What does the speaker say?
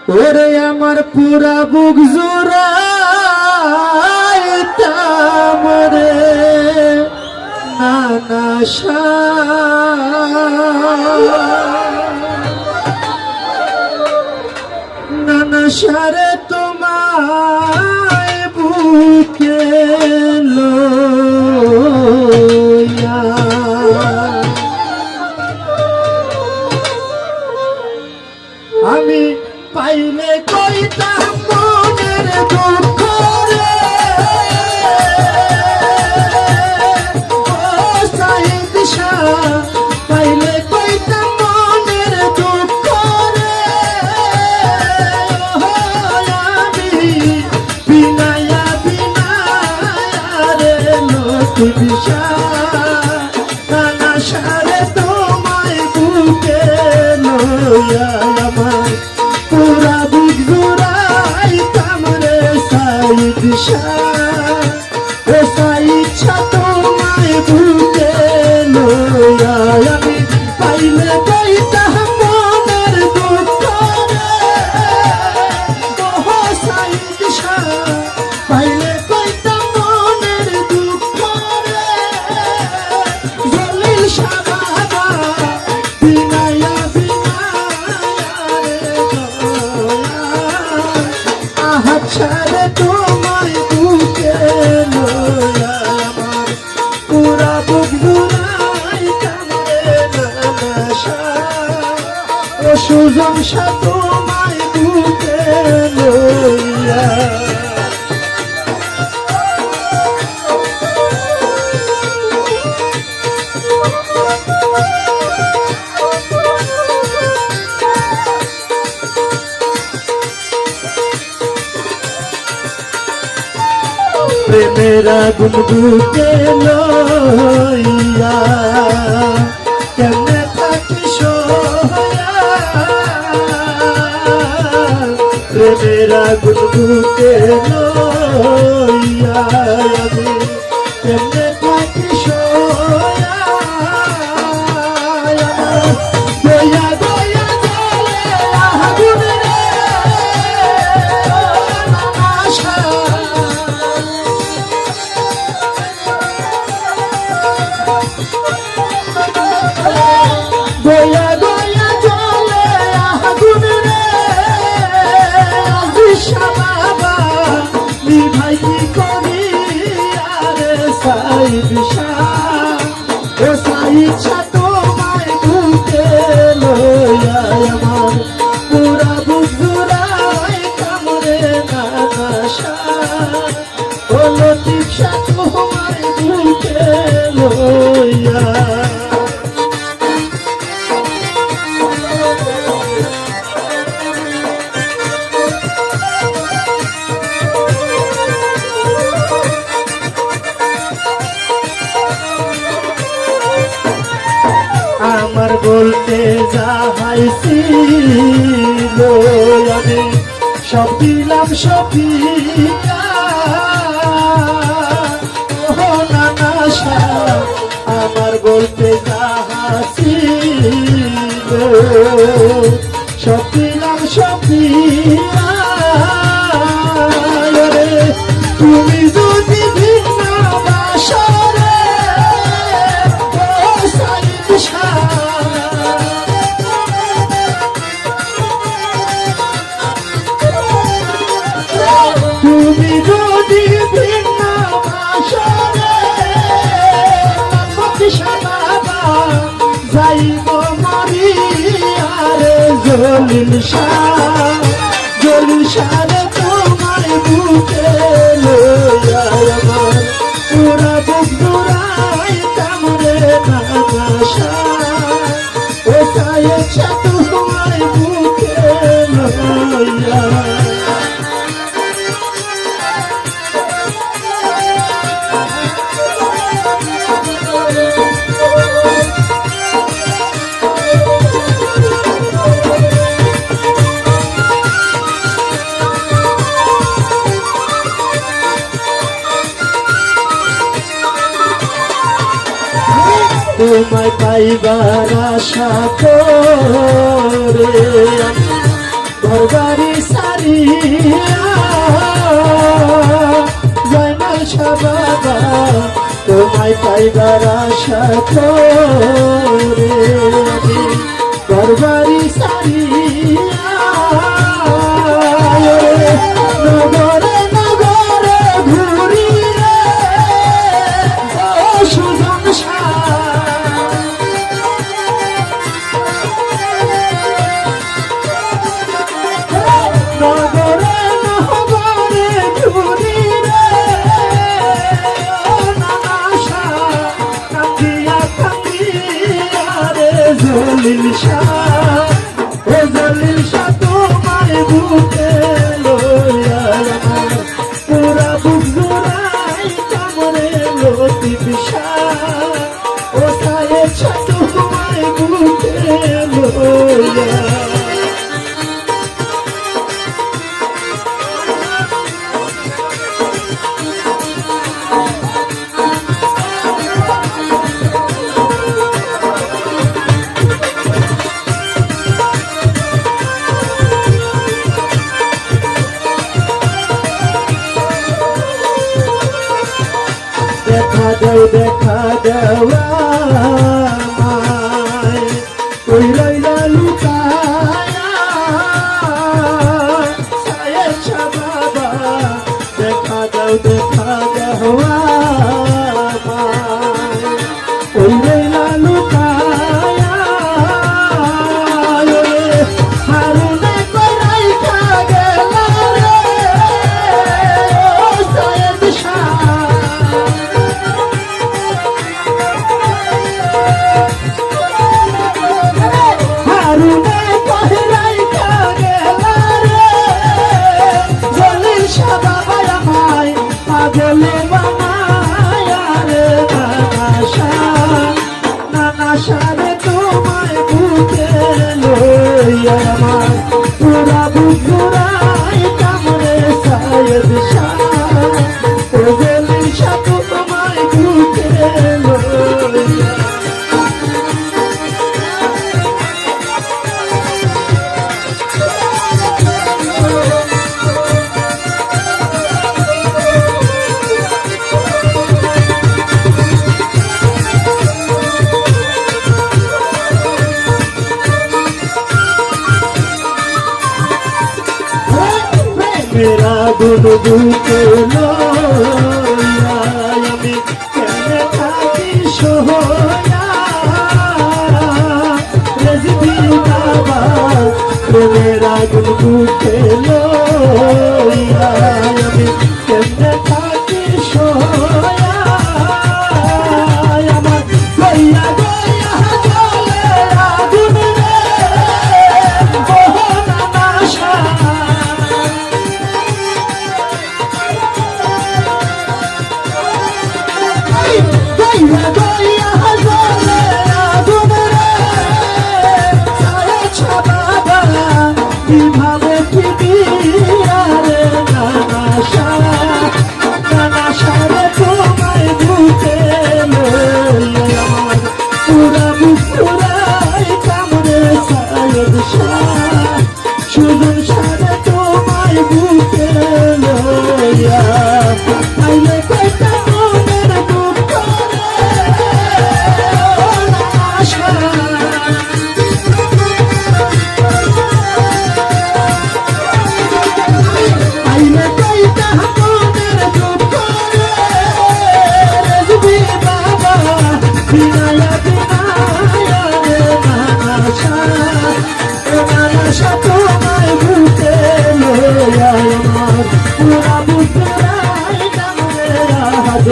ওরে আমার পুরা বুক জোড়াইতাম রে নানাশা নানাশারে তোমায় বুকে লইয়া আমি পাইলে কইতাম মনের দুঃখ রে ও সাহিদ শাহ পাইলে কইতাম মনের দুঃখ রে আমি বিনায়া রে লতিফ শাহ নানাশারে তোমায় বুকে লইয়া আমার পুরা বুক জোড়াইতাম রে সাইদ শাহ ও সাইদ শাহ তোমায় বুকে লইয়া আমি পাইলে কইতাম মনের দুঃখ রে ও সাইদ শাহ পাইলে কইতাম মনের দুঃখ রে জলিল শাহ বাবা বিনায়া ছাড়ে তোমায় বুকে লইয়া আমার পুরা বুক জোড়াইতাম রে নানাশা ও সুজন শাহ তোমায় বুকে লইয়া প্রেমের আগুন বুকে লইয়া কেমনে থাকি সইয়া প্রেমের আগুন বুকে লইয়া আমি কেমনে থাকি সইয়া দয়া দয়া জলে আগুন রে নানাশা দয়া দয়া জলে আগুন রে আজিশা বাবা নিভাই কি করি আরে সাইদ শাহ ও সাইদ শাহ তোমায় বুকে লইয়া আমার পুরা বুক জোড়াইতাম রে নানাশা ও লতিফ শাহ তোমায় বুকে লইয়া আমার বলতে যাহাইছিল আমি সব দিলাম সপিকা ও নানাশা আমার বলতে যাহাছিল সব দিলাম সপিকা তুমি যদি ভিন্ন বাসরে ও সাইদ শাহ তুমি যদি ভিন্ন বাসরে বাবা যাইব মরি আরে জলিল শাহ রে তোমায় বুকে লইয়া আমার পুরা বুক জোড়াইতাম রে নানাশা ও সাইদ শাহ তোমায় বুকে লইয়া তোমায় পাইবার আশা করে ঘরবাড়ি সারিয়া জয়নাল শাহ বাবা তোমায় পাইবার আশা করে ঘরবাড়ি সারিয়া নগরে নগরে ঘুরি রে ও সুজন নগরে নগরে ঘুরি রে ও নানা কান্দিয়া কান্দিয়া রে জলিল শাহ ও জলিল শাহ তোমার বুকে লইয়া পুরা বুক জোড়াই কামড়ে লতিফ শাহ ও সায়েদ শাহ তোমার বুকে লইয়া দেখা দেওয়া মায় ওই রইলা লুকায়া সায়েদ শাহ বাবা দেখা দেওয়া মায় ওই রইলা লুকায়া হারুনে করাই খা গেল রে ও সায়েদ শাহ সারে তোমায় বুকে লইয়া আমার পুরা বুক জোড়াই কামড়ে সায়েদ শাহ ও জলিল শাহ তোমায় বুকে লইয়া मेरा गुन बुके लइया আমি কেমনে থাকি সোহয়া রেজবি বাবা মেরা গুন বুকে লইয়া আমি কেমনে থাকি সোহয়া আমার লইয়া গয়া চলে আগুন রে বহনা নাশা সুজন সারে তোমায় বুকে লইয়া আইলে কইতা মনের দুঃখ আইলে কইতা মনের দুঃখ রেজবি বাবা বিনায়া বিনায়া রে নানা তোমায় বুকে লইয়া আমার পুরা বুক জোড়াই কামড়ে হাত